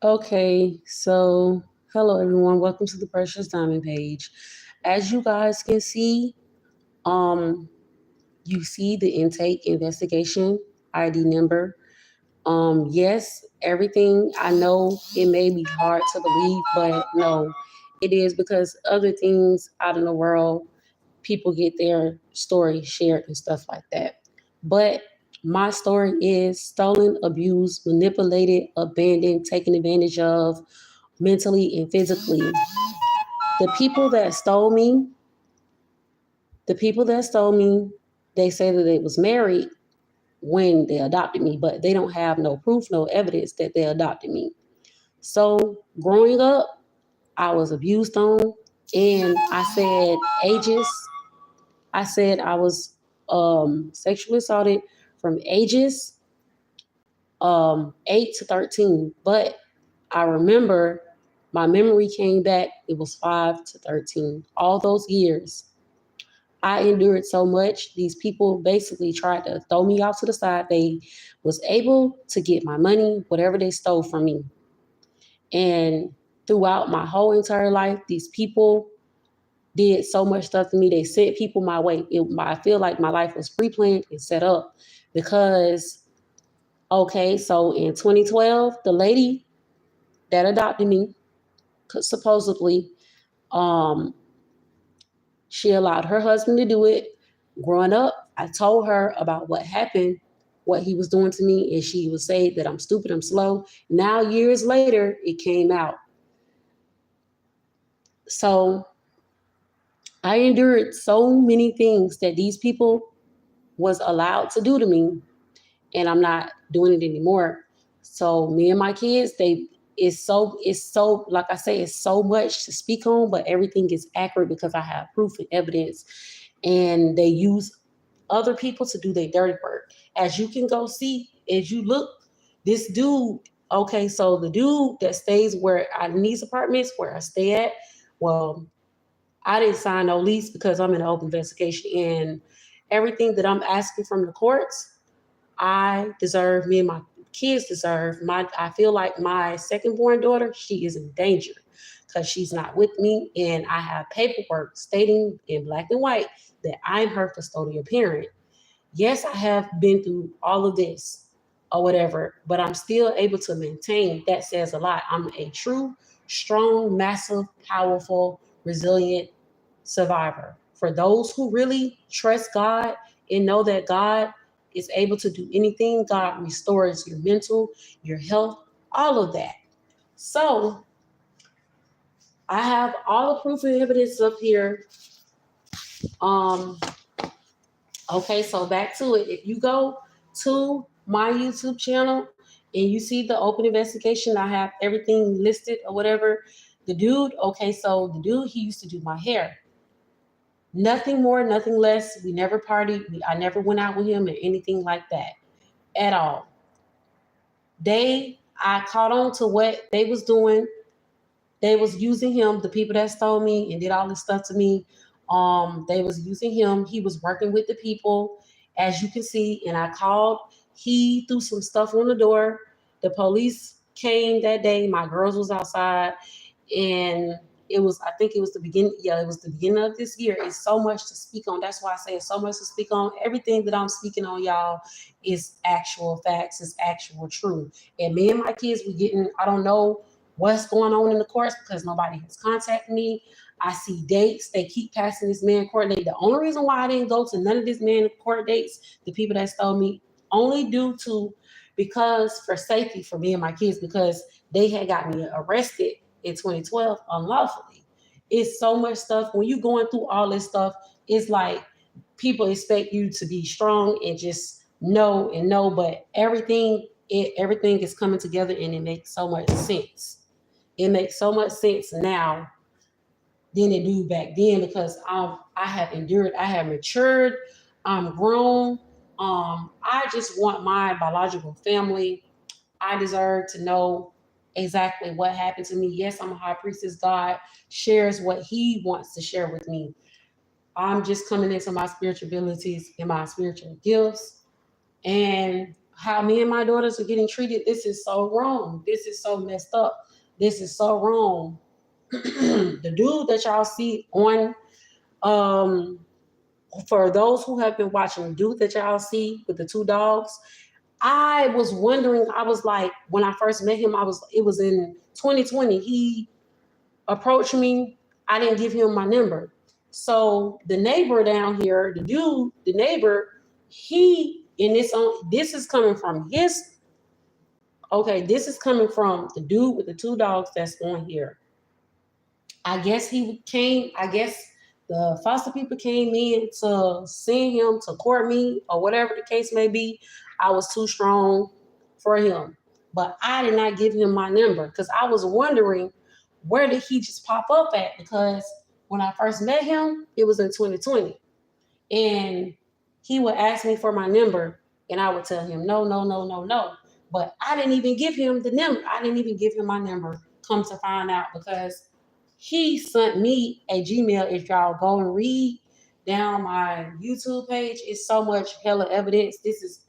Okay, so hello everyone. Welcome to the Precious Diamond page. As you guys can see, um, you see the intake investigation ID number. Yes, everything I know it may be hard to believe, but no, it is because other things out in the world, people get their story shared and stuff like that. But my story is stolen, abused, manipulated, abandoned, taken advantage of mentally and physically. The people that stole me, the people that stole me, they say that they was married when they adopted me, but they don't have no proof, no evidence that they adopted me. So growing up, I was abused on, and ages. I said I was sexually assaulted from ages 8 to 13, but I remember my memory came back. It was 5 to 13. All those years, I endured so much. These people basically tried to throw me off to the side. They was able to get my money, whatever they stole from me. And throughout my whole entire life, these people did so much stuff to me. They sent people my way. I feel like my life was pre-planned and set up because, okay, so in 2012, the lady that adopted me, supposedly, um, she allowed her husband to do it. Growing up, I told her about what happened, what he was doing to me, and she would say that I'm stupid, I'm slow. Now, years later, it came out. So I endured so many things that these people was allowed to do to me, and I'm not doing it anymore. So me and my kids, it's so like I say, it's so much to speak on, but everything is accurate because I have proof and evidence, and they use other people to do their dirty work. As you can go see, as you look, this dude. Okay, so the dude that stays where in these apartments where I stay at, well, I didn't sign no lease because I'm in an open investigation, and everything that I'm asking from the courts, I deserve. Me and my kids deserve. I feel like my second born daughter, she is in danger because she's not with me, and I have paperwork stating in black and white that I'm her custodial parent. Yes, I have been through all of this or whatever, but I'm still able to maintain. That says a lot. I'm a true, strong, massive, powerful, resilient survivor. For those who really trust God and know that God is able to do anything, God restores your mental, your health, all of that. So I have all the proof and evidence up here. Um, Okay, so back to it. If you go to my YouTube channel and you see the open investigation, I have everything listed or whatever. The dude, okay, so the dude, he used to do my hair. Nothing more, nothing less. We never partied. I never went out with him or anything like that at all. I caught on to what they was doing. They was using him, the people that stole me and did all this stuff to me. They was using him. He was working with the people, as you can see. And I called. He threw some stuff on the door. The police came that day. My girls was outside, and it was. I think it was the beginning. Yeah, it was the beginning of this year. It's so much to speak on. That's why I say it's so much to speak on. Everything that I'm speaking on, y'all, is actual facts. Is actual truth. And me and my kids, we getting. I don't know what's going on in the courts because nobody has contacted me. I see dates. They keep passing this man court date. The only reason why I didn't go to none of this man court dates, the people that stole me, only due to because for safety for me and my kids, because they had got me arrested in 2012 unlawfully. It's so much stuff. When you're going through all this stuff, it's like people expect you to be strong and just know, but everything is coming together and it makes so much sense. It makes so much sense now than it do back then because I have endured, I have matured, I'm grown. I just want my biological family. I deserve to know exactly what happened to me. Yes, I'm a high priestess. God shares what He wants to share with me. I'm just coming into my spiritual abilities and my spiritual gifts, and how me and my daughters are getting treated. This is so wrong. This is so messed up. This is so wrong. The dude that y'all see on, for those who have been watching, the dude that y'all see with the two dogs, I was wondering, I was like, when I first met him, it was in 2020. He approached me. I didn't give him my number. So the neighbor down here, the neighbor, this is coming from this is coming from the dude with the two dogs that's on here. I guess the foster people came in to send him to court me or whatever the case may be. I was too strong for him. But I did not give him my number because I was wondering, where did he just pop up at? Because when I first met him, it was in 2020. And he would ask me for my number and I would tell him, no, no, no, no, no. But I didn't even give him the number. I didn't even give him my number, come to find out, because he sent me a Gmail. If y'all go and read down my YouTube page, it's so much hella evidence. This is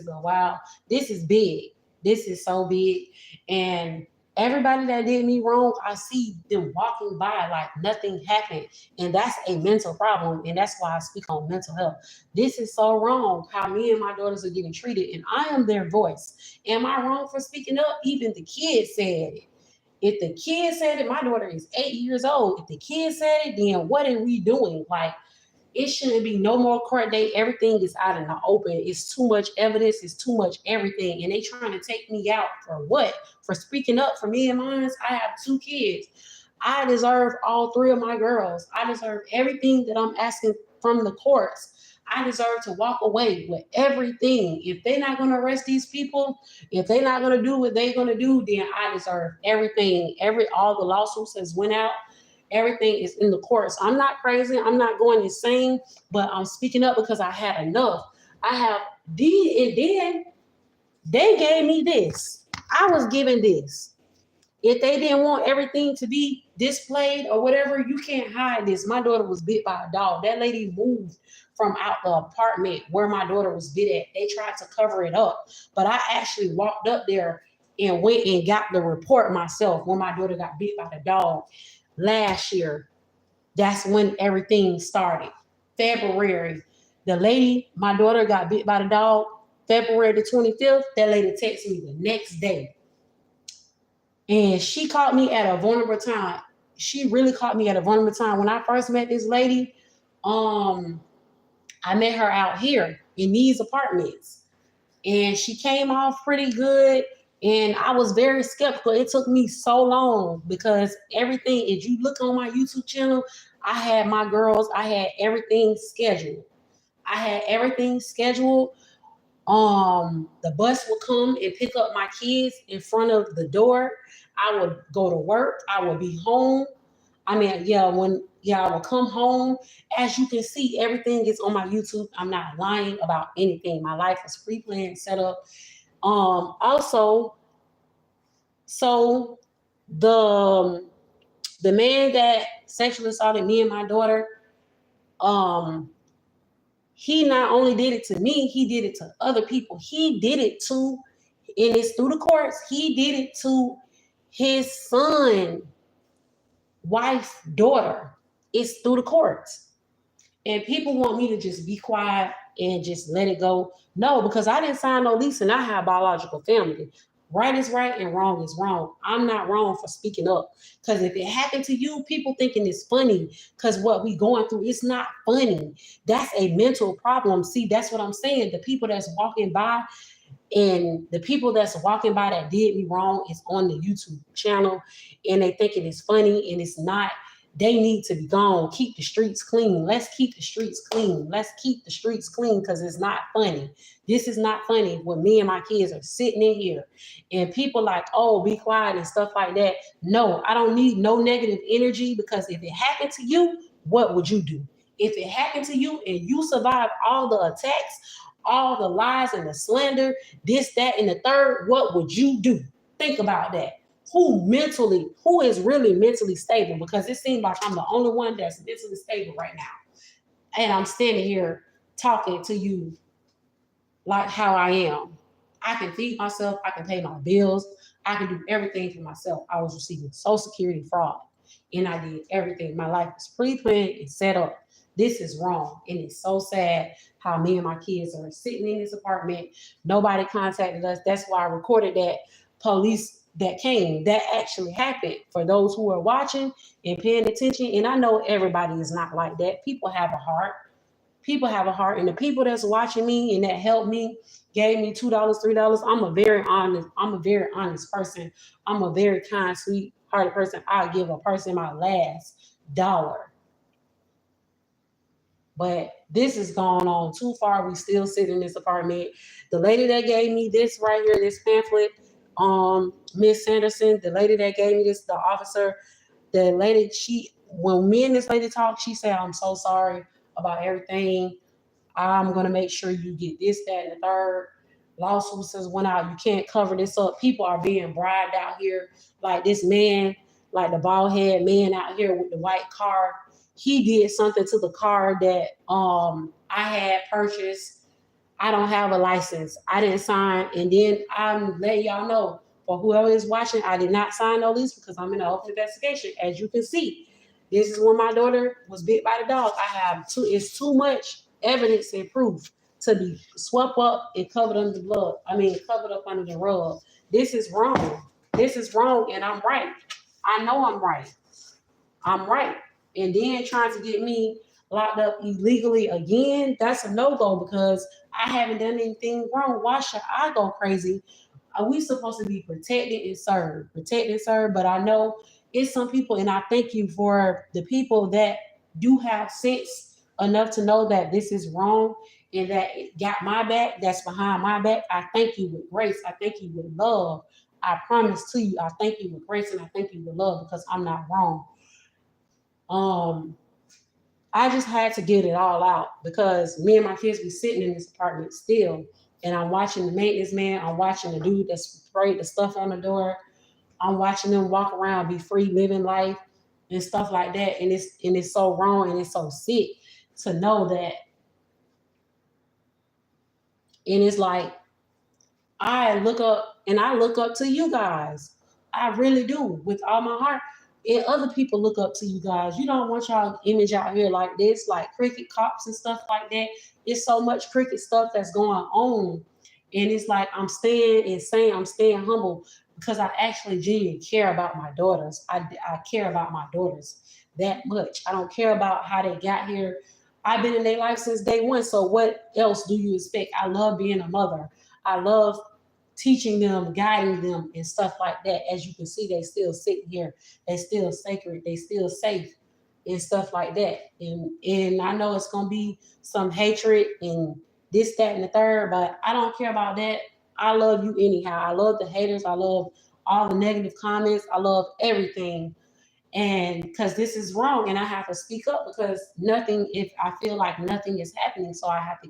a wow. This is big. This is so big. And everybody that did me wrong, I see them walking by like nothing happened. And that's a mental problem. And that's why I speak on mental health. This is so wrong, how me and my daughters are getting treated. And I am their voice. Am I wrong for speaking up? Even the kids said it. If the kid said it, my daughter is 8 years old. If the kid said it, then what are we doing? Like, it shouldn't be no more court date. Everything is out in the open. It's too much evidence. It's too much everything. And they trying to take me out for what? For speaking up for me and mine. I have 2 kids. I deserve all 3 of my girls. I deserve everything that I'm asking from the courts. I deserve to walk away with everything. If they're not going to arrest these people, if they're not going to do what they're going to do, then I deserve everything. All the lawsuits has went out. Everything is in the courts. I'm not crazy. I'm not going insane, but I'm speaking up because I had enough. And then they gave me this. I was given this. If they didn't want everything to be displayed or whatever, you can't hide this. My daughter was bit by a dog. That lady moved from out the apartment where my daughter was bit at. They tried to cover it up. But I actually walked up there and went and got the report myself when my daughter got bit by the dog last year. That's when everything started. February. My daughter got bit by the dog February the 25th. That lady texted me the next day. And she caught me at a vulnerable time. She really caught me at a vulnerable time. When I first met this lady, I met her out here in these apartments. And she came off pretty good. And I was very skeptical. It took me so long because everything, if you look on my YouTube channel, I had my girls, I had everything scheduled. The bus would come and pick up my kids in front of the door. I would go to work. I would be home. I would come home. As you can see, everything is on my YouTube. I'm not lying about anything. My life is pre-planned, set up. Also, so the man that sexually assaulted me and my daughter, he not only did it to me, he did it to other people. He did it to, and it's through the courts, he did it to his son, wife, daughter. It's through the courts. And people want me to just be quiet and just let it go. No, because I didn't sign no lease and I have biological family. Right is right and wrong is wrong. I'm not wrong for speaking up. Because if it happened to you, people thinking it's funny because what we going through, it's not funny. That's a mental problem. See, that's what I'm saying. The people that's walking by and the people that's walking by that did me wrong is on the YouTube channel and they thinking it's funny and it's not. They need to be gone. Keep the streets clean. Let's keep the streets clean. Let's keep the streets clean because it's not funny. This is not funny when me and my kids are sitting in here and people like, oh, be quiet and stuff like that. No, I don't need no negative energy because if it happened to you, what would you do? If it happened to you and you survived all the attacks, all the lies and the slander, this, that, and the third, what would you do? Think about that. Who is really mentally stable? Because it seems like I'm the only one that's mentally stable right now. And I'm standing here talking to you like how I am. I can feed myself. I can pay my bills. I can do everything for myself. I was receiving Social Security fraud, and I did everything. My life was pre-planned and set up. This is wrong, and it's so sad how me and my kids are sitting in this apartment. Nobody contacted us. That's why I recorded that police that came. That actually happened. For those who are watching and paying attention, and I know everybody is not like that. People have a heart. People have a heart, and the people that's watching me and that helped me, gave me $2, $3. I'm a very honest person. I'm a very kind, sweet hearted person. I'll give a person my last dollar. But this has gone on too far. We still sit in this apartment. The lady that gave me this right here, this pamphlet, Miss Sanderson, the lady that gave me this, the officer, the lady, when me and this lady talked, she said, I'm so sorry about everything. I'm gonna make sure you get this, that, and the third. Lawsuits has went out. You can't cover this up. People are being bribed out here. Like this man, like the bald head man out here with the white car. He did something to the car that I had purchased. I don't have a license. I didn't sign. And then I'm letting y'all know, for whoever is watching, I did not sign no lease because I'm in an open investigation. As you can see, this is when my daughter was bit by the dog. It's too much evidence and proof to be swept up and covered under the blood. Covered up under the rug. This is wrong. This is wrong, and I'm right. I know I'm right. I'm right. And then trying to get me locked up illegally again, that's a no-go because I haven't done anything wrong. Why should I go crazy? Are we supposed to be protected and served? Protected and served, but I know it's some people, and I thank you for the people that do have sense enough to know that this is wrong and that it got my back, that's behind my back. I thank you with grace. I thank you with love. I promise to you, I thank you with grace and I thank you with love because I'm not wrong. I just had to get it all out because me and my kids be sitting in this apartment still, and I'm watching the maintenance man. I'm watching the dude that sprayed the stuff on the door. I'm watching them walk around, be free, living life, and stuff like that. And it's so wrong and it's so sick to know that. And it's like I look up to you guys. I really do with all my heart. And other people look up to you guys. You don't want y'all image out here like this, like cricket cops and stuff like that. It's so much cricket stuff that's going on. And it's like I'm staying humble because I actually genuinely care about my daughters. I care about my daughters that much. I don't care about how they got here. I've been in their life since day one. So what else do you expect? I love being a mother. I love teaching them, guiding them, and stuff like that. As you can see, they still sitting here. They still sacred. They still safe and stuff like that. And I know it's gonna be some hatred and this, that, and the third, but I don't care about that. I love you anyhow. I love the haters. I love all the negative comments. I love everything. And because this is wrong, and I have to speak up because if I feel like nothing is happening, so I have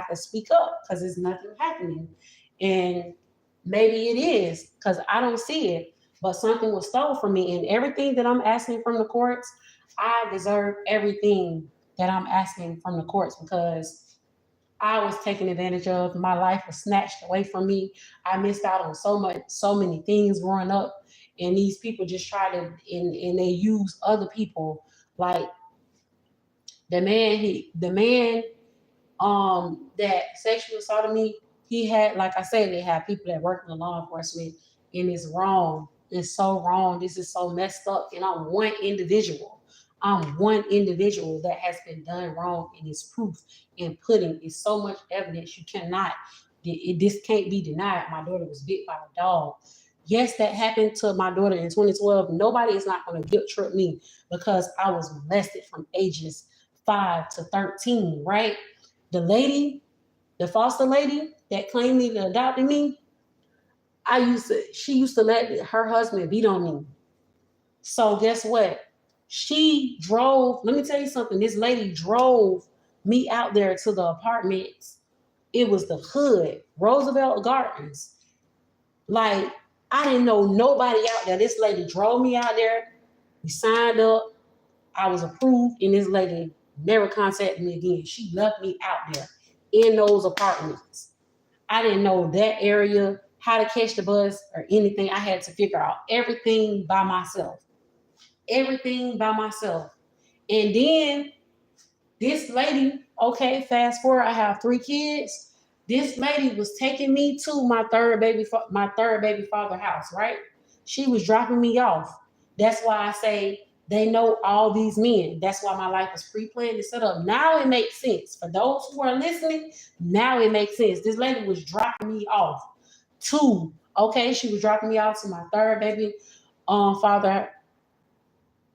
to speak up because there's nothing happening. And maybe it is because I don't see it, but something was stole from me. And everything that I'm asking from the courts, I deserve everything that I'm asking from the courts because I was taken advantage of. My life was snatched away from me. I missed out on so many things growing up. And these people just try to, and they use other people. Like the man that sexually assaulted me, he had, like I said, they have people that work in the law enforcement, and it's wrong. It's so wrong. This is so messed up. And I'm one individual. That has been done wrong, and it's proof and pudding. It's so much evidence you cannot. This can't be denied. My daughter was bit by a dog. Yes, that happened to my daughter in 2012. Nobody is not going to guilt trip me because I was molested from ages 5 to 13, right? The foster lady that claimed me to adopted me, she used to let her husband beat on me. So guess what? Let me tell you something. This lady drove me out there to the apartments. It was the hood, Roosevelt Gardens. Like, I didn't know nobody out there. This lady drove me out there. We signed up. I was approved, and this lady never contacted me again. She left me out there in those apartments. I didn't know that area, how to catch the bus or anything. I had to figure out everything by myself. Everything by myself. And then this lady, okay, fast forward, I have 3 kids. This lady was taking me to my third baby father house, right? She was dropping me off. That's why I say they know all these men. That's why my life was pre-planned and set up. Now it makes sense. For those who are listening, now it makes sense. This lady was dropping me off to, okay, she was dropping me off to my father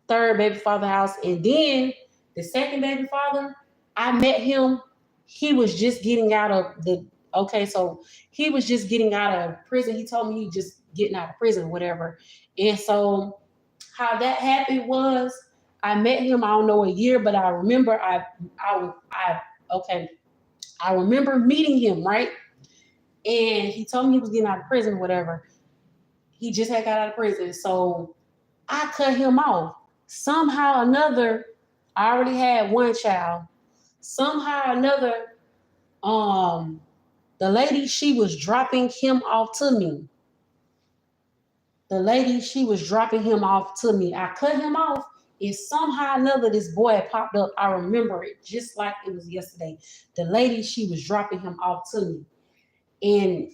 third baby father house. And then the second baby father, I met him. He was just getting out of so he was just getting out of prison. He told me he just getting out of prison, whatever. And so how that happened was I met him, I don't know, a year, but I remember okay. I remember meeting him, right? And he told me he was getting out of prison, whatever. He just had got out of prison. So I cut him off. Somehow or another, I already had one child. Somehow or another, the lady, she was dropping him off to me. The lady, she was dropping him off to me. I cut him off, and somehow or another, this boy popped up. I remember it just like it was yesterday. The lady, she was dropping him off to me. And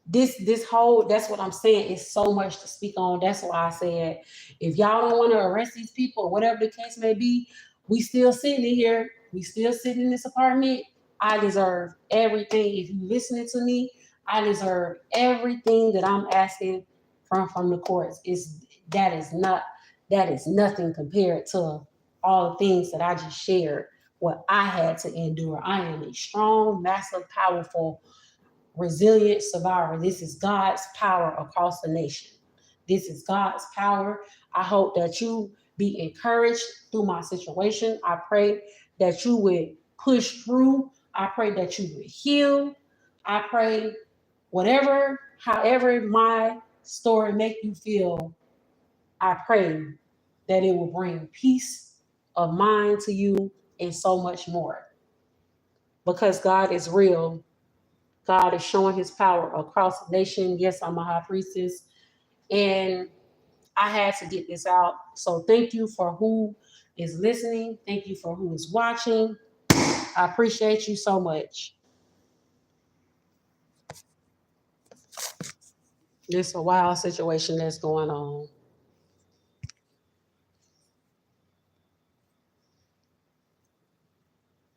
this whole, that's what I'm saying, is so much to speak on. That's why I said, if y'all don't want to arrest these people or whatever the case may be, we still sitting in here, we still sitting in this apartment. I deserve everything. If you listening to me, I deserve everything that I'm asking from the courts. That is nothing compared to all the things that I just shared, what I had to endure. I am a strong, massive, powerful, resilient survivor. This is God's power across the nation. This is God's power. I hope that you be encouraged through my situation. I pray that you would push through. I pray that you would heal. I pray however my story make you feel, I pray that it will bring peace of mind to you and so much more. Because God is real. God is showing his power across the nation. Yes, I'm a high priestess. And I had to get this out. So thank you for who is listening. Thank you for who is watching. I appreciate you so much. It's a wild situation that's going on.